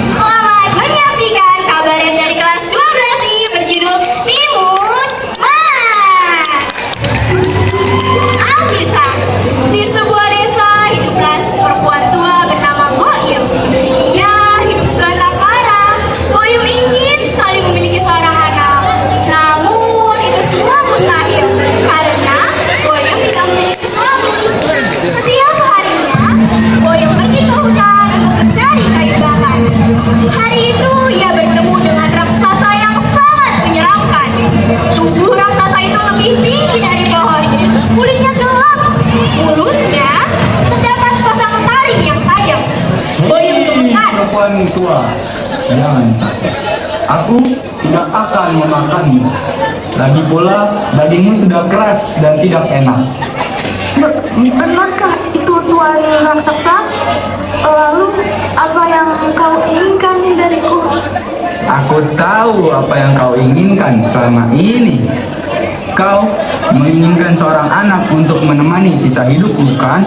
Selamat menyaksikan kabaret dari kelas 12 ini berjudul Timun Mas. Alkisah, di sebuah desa hiduplah perempuan tua bernama Boyem. Ia hidup sebatang kara. Boyem ingin sekali memiliki seorang anak. Namun itu semua mustahil karena Boyem tidak memiliki suami. Setiap harinya Boyem pergi ke hutan untuk mencari kayu bakar. Hari itu ia bertemu dengan raksasa yang sangat menyeramkan. Tubuh raksasa itu lebih tinggi dari pohon. Kulitnya gelap, mulutnya terdapat sepasang taring yang tajam. Boyem gemetar. Perempuan tua, jangan. Aku tidak akan memakanmu. Lagi pula, dagingmu sudah keras dan tidak enak. Benarkah itu Tuan raksasa? Lalu apa yang kau inginkan dariku? Aku tahu apa yang kau inginkan selama ini. Kau menginginkan seorang anak untuk menemani sisa hidupmu, kan?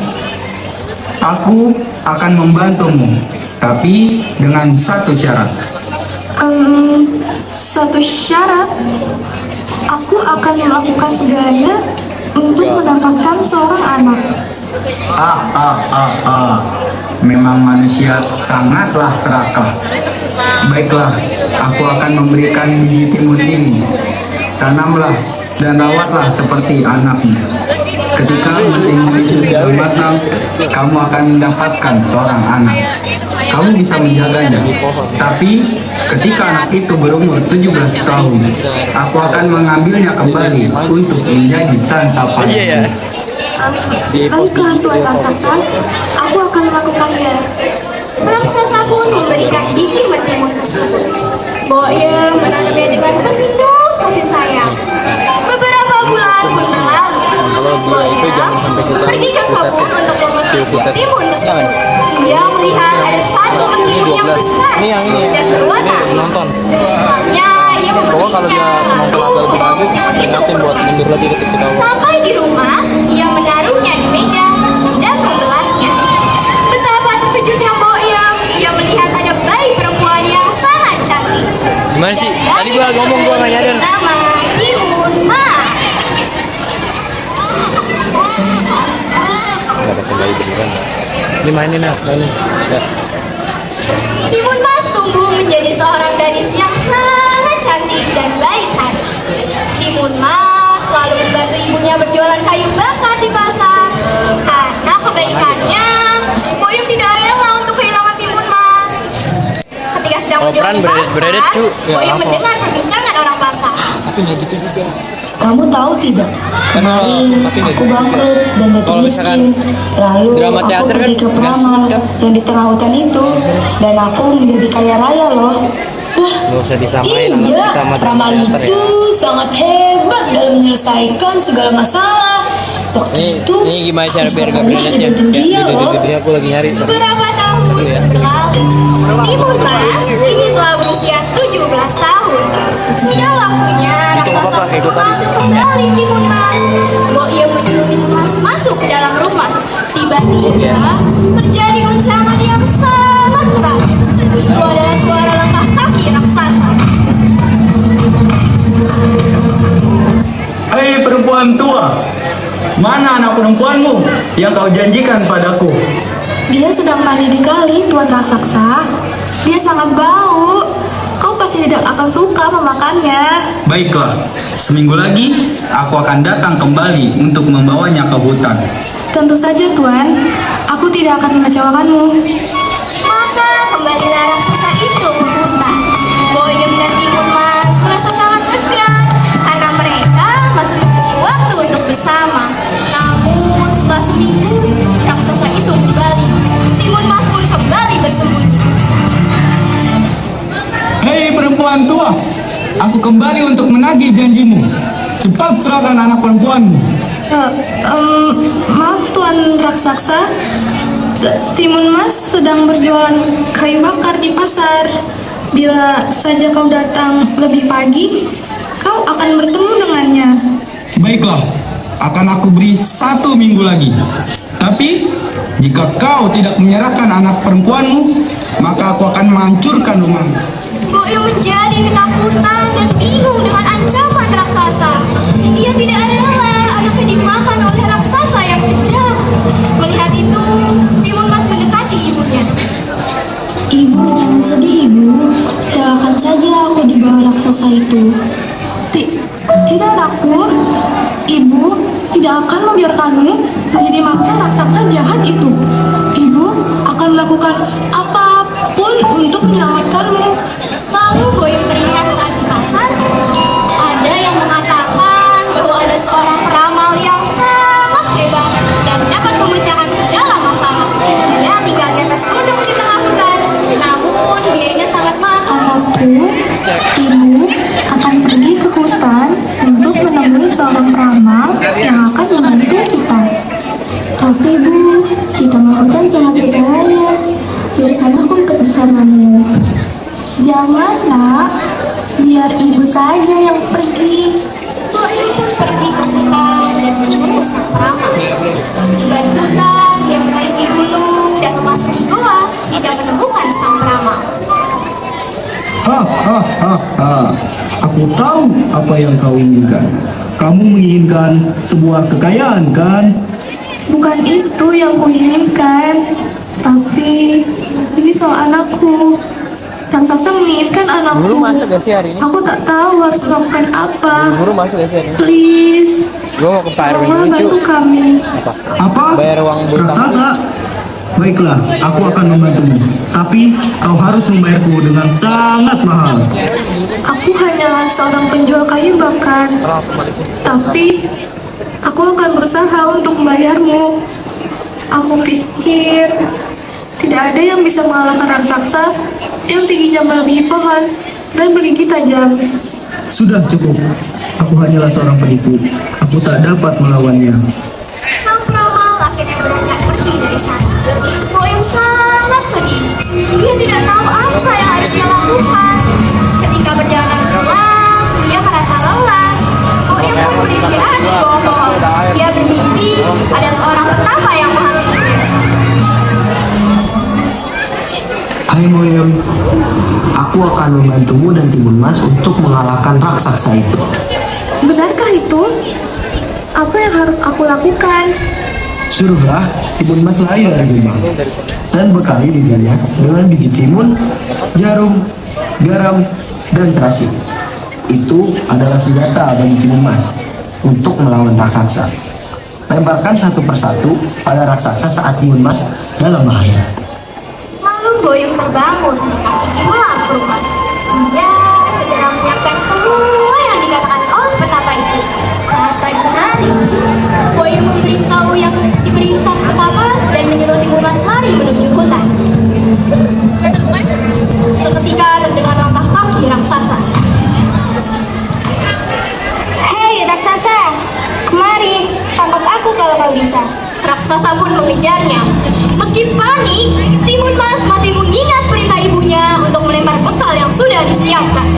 Aku akan membantumu, tapi dengan satu syarat. Satu syarat, aku akan melakukan segalanya untuk mendapatkan seorang anak. Memang manusia sangatlah serakah. Baiklah, aku akan memberikan biji timun ini. Tanamlah dan rawatlah seperti anakmu. Ketika timun itu sudah matang, kamu akan mendapatkan seorang anak. Kamu bisa menjaganya. Tapi ketika anak itu berumur 17 tahun, aku akan mengambilnya kembali untuk menjadi santapan. Baiklah Tuan raksasa, aku akan melakukannya. Raksasa pun memberikan biji mentimun tersebut. Boyem menanamnya dengan penuh kasih sayang. Beberapa bulan pun berlalu. Boyem pergi ke kebun untuk memetik timun tersebut. Ia melihat ada satu mentimun yang besar dan berwarna emas. Setelahnya ia memetiknya lalu membawa itu buat mundur lagi ketika sampai di rumah. Ia menaruhnya di meja dan membelahnya. Betapa terkejutnya Boyem. Ia melihat ada bayi perempuan yang sangat cantik. Gimana sih? Tadi gua ngomong gua nggak nyadar. Nama Timun Mas. Nggak ada kembali beneran. Ini mainin ya, mainin. Ya. Timun Mas tumbuh menjadi seorang gadis yang sangat cantik dan baik hati. Timun Mas selalu membantu ibunya berjualan kayu bakar di pasar. Karena kebaikannya, Boyem tidak rela untuk kehilangan Timun Mas. Ketika sedang berjualan di pasar, Boyem mendengar perbincangan orang pasar. Tapi nggak gitu juga. Kamu tahu tidak, kemarin aku bangkrut dan jatuh miskin. Lalu aku pergi ke peramal yang di tengah hutan itu, dan aku menjadi kaya raya loh. Wah, Iya, peramal itu sangat hebat dalam menyelesaikan segala masalah. Waktu itu Ini gimana cara biar gak pernah berenetnya? dibantu dia loh. Aku lagi nyari. Beberapa tahun berlalu. Timun Mas kini telah berusia 17 tahun. Sudah waktunya raksasa mengambil kembali Timun Mas. Boyem menyuruh Timun Mas masuk ke dalam rumah. Tiba-tiba terjadi guncangan yang sangat keras. Itu adalah suara langkah kaki raksasa. Hei perempuan tua, mana anak perempuanmu yang kau janjikan padaku? Dia sedang mandi di kali, Tuan raksasa. Dia sangat bau. Kau pasti tidak akan suka memakannya. Baiklah, seminggu lagi aku akan datang kembali untuk membawanya ke hutan. Tentu saja, Tuan. Aku tidak akan mengecewakanmu. Maka kembalilah raksasa itu ke hutan. Boyem dan Timun Mas merasa sangat lega karena mereka masih memiliki waktu untuk bersama. Namun setelah seminggu raksasa itu kembali. Timun Mas pun kembali bersembunyi. Hei perempuan tua, aku kembali untuk menagih janjimu. Cepat serahkan anak perempuanmu. Maaf Tuan Raksasa, Timun Mas sedang berjualan kayu bakar di pasar. Bila saja kau datang lebih pagi, kau akan bertemu dengannya. Baiklah, akan aku beri 1 minggu lagi. Tapi, jika kau tidak menyerahkan anak perempuanmu, maka aku akan menghancurkan rumahmu. Boyong menjadi ketakutan dan bingung dengan ancaman raksasa. Ia tidak rela anaknya dimakan oleh raksasa yang kejam. Melihat itu, Timun Mas mendekati ibunya. Ibu, jangan sedih ibu. Doakan saja aku di bawah raksasa itu. Tidak aku, Ibu tidak akan membiarkanmu menjadi mangsa raksasa jahat itu. Ibu akan melakukan apapun untuk menyelamatkanmu. Lalu Boyong teringat saat di pasar, ada yang mengatakan bahwa ada seorang peramal yang sangat hebat dan dapat memecahkan segala masalah. Ia tinggal di atas gunung di tengah hutan, namun biayanya sangat mahal. Ibu akan pergi ke hutan untuk menemui seorang peramal yang akan membantu kita. Tapi Bu, di tengah hutan sangat berbahaya. Biarkan aku ikut bersamamu. Jangan nak, biar ibu saja yang pergi. Boyong pun pergi ke hutan dan menemui sang peramal. Setiba di hutan, dia menaiki gunung dan memasuki goa hingga menemukan sang peramal. Aku tahu apa yang kau inginkan. Kamu menginginkan sebuah kekayaan, kan? Bukan itu yang kuinginkan, tapi ini soal anakku. Raksasa menginginkan anakku. Guru masuk gak sih hari ini? Aku tak tahu harus melakukan apa. Guru masuk gak sih hari ini? Please, Gue mau ke Pak Erwin tolonglah lucu. bantu kami. Apa? Bayar uang bulu Raksasa? Baiklah, aku akan membantumu. Tapi kau harus membayarku dengan sangat mahal. Aku hanyalah seorang penjual kayu bakar, tapi aku akan berusaha untuk membayarmu. Aku pikir tidak ada yang bisa mengalahkan raksasa yang tingginya melebihi pohon dan bergigi tajam. Sudah cukup. Aku hanyalah seorang penipu. Aku tak dapat melawannya. Sang peramal akhirnya beranjak pergi dari sana. Boyong sangat sedih. Dia tidak tahu apa yang harus dia lakukan. Ketika berjalan pulang, dia merasa lelah. Boyong pun beristirahat di bawah pohon. Dia bermimpi ada seorang petapa yang menghampiri. Hai Boyong, aku akan membantumu dan Timun Mas untuk mengalahkan raksasa itu. Benarkah itu? Apa yang harus aku lakukan? Suruhlah Timun Mas lari dari gerbang dan bekali dirinya dengan biji timun, jarum, garam, dan terasi. Itu adalah senjata bagi Timun Mas untuk melawan raksasa. Lemparkan satu persatu pada raksasa saat Timun Mas dalam bahaya. Lalu Boyong terbangun dan kasih pulang ke rumah. Dia segera menyiapkan semua yang dikatakan oleh petapa itu. Saat pagi hari, Boyong memberitahu yang diberi sang petapa dan menyuruh Timun Mas lari menuju hutan. Seketika terdengar langkah kaki raksasa. Hei raksasa, kemari, tangkap aku kalau kau bisa. Raksasa pun mengejarnya. Meski panik, Timun Mas masih mengingat perintah ibunya untuk melempar bekal yang sudah disiapkan.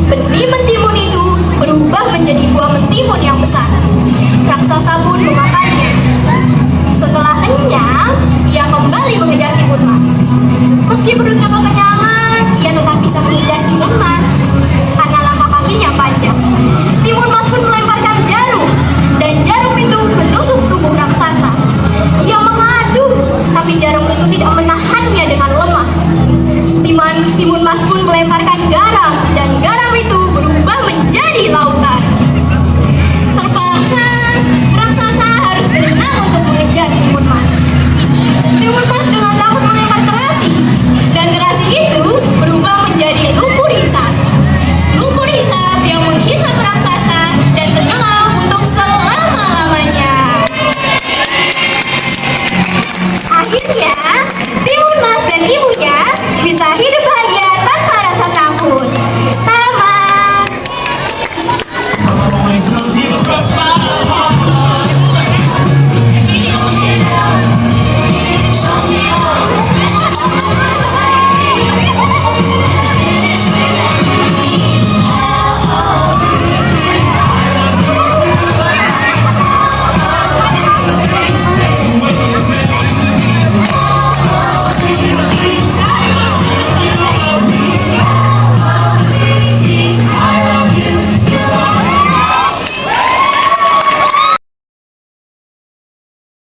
Benih mentimun itu berubah menjadi buah mentimun yang besar. Raksasa pun memakannya. Setelah kenyang, ia kembali mengejar Timun Mas. Meski perutnya